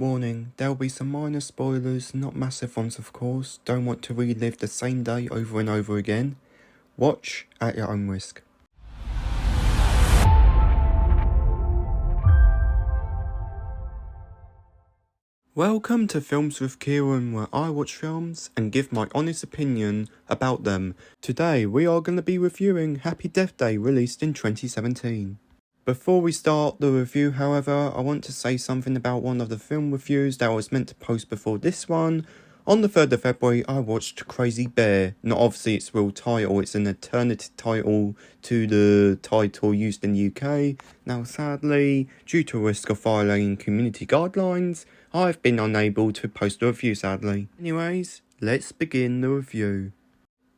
Warning, there'll be some minor spoilers, not massive ones of course. Don't want to relive the same day over and over again. Watch at your own risk. Welcome to Films with Kieran, where I watch films and give my honest opinion about them. Today we are going to be reviewing Happy Death Day, released in 2017. Before we start the review, however, I want to say something about one of the film reviews that I was meant to post before this one. On the 3rd of February, I watched Crazy Bear. Not obviously its real title, it's an alternative title to the title used in the UK. Now sadly, due to a risk of violating community guidelines, I've been unable to post a review sadly. Anyways, let's begin the review.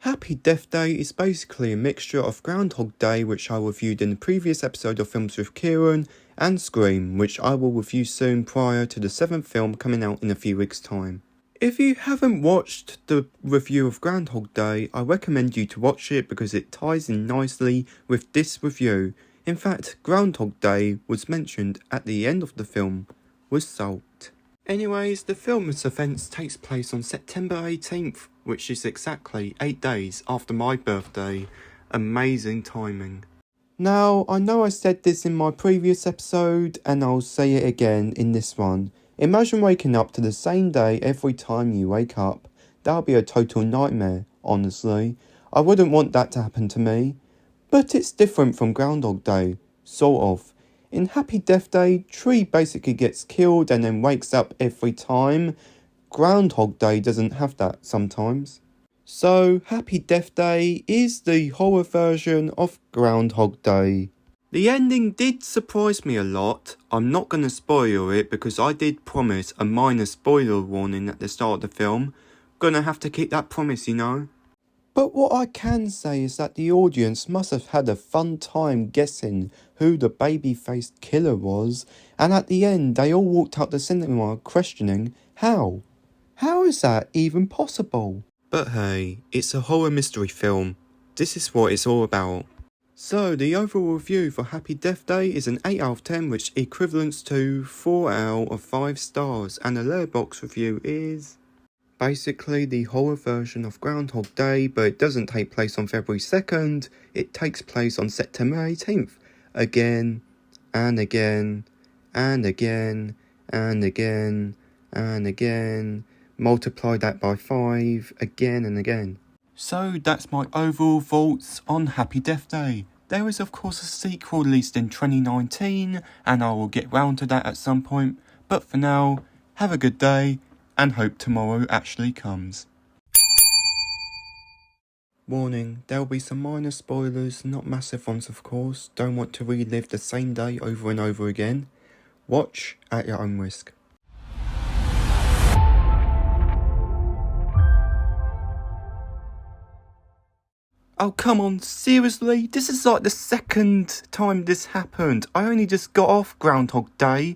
Happy Death Day is basically a mixture of Groundhog Day, which I reviewed in the previous episode of Films with Kieran, and Scream, which I will review soon prior to the 7th film coming out in a few weeks' time. If you haven't watched the review of Groundhog Day, I recommend you to watch it because it ties in nicely with this review. In fact, Groundhog Day was mentioned at the end of the film with salt. Anyways, the film's events takes place on September 18th, which is exactly 8 days after my birthday. Amazing timing. Now, I know I said this in my previous episode, and I'll say it again in this one. Imagine waking up to the same day every time you wake up. That would be a total nightmare, honestly. I wouldn't want that to happen to me. But it's different from Groundhog Day, sort of. In Happy Death Day, Tree basically gets killed and then wakes up every time. Groundhog Day doesn't have that sometimes. So, Happy Death Day is the horror version of Groundhog Day. The ending did surprise me a lot. I'm not going to spoil it because I did promise a minor spoiler warning at the start of the film. Gonna have to keep that promise, you know. But what I can say is that the audience must have had a fun time guessing who the baby-faced killer was, and at the end they all walked out the cinema questioning how. How is that even possible? But hey, it's a horror mystery film. This is what it's all about. So the overall review for Happy Death Day is an 8 out of 10, which equivalents to 4 out of 5 stars, and the Letterboxd review is basically the horror version of Groundhog Day, but it doesn't take place on February 2nd, it takes place on September 18th. Again, and again, and again, and again, and again. Multiply that by 5, again and again. So that's my overall thoughts on Happy Death Day. There is of course a sequel released in 2019, and I will get round to that at some point, but for now, have a good day, and hope tomorrow actually comes. Warning, there'll be some minor spoilers, not massive ones of course. Don't want to relive the same day over and over again. Watch at your own risk. Oh come on, seriously? This is like the second time this happened. I only just got off Groundhog Day.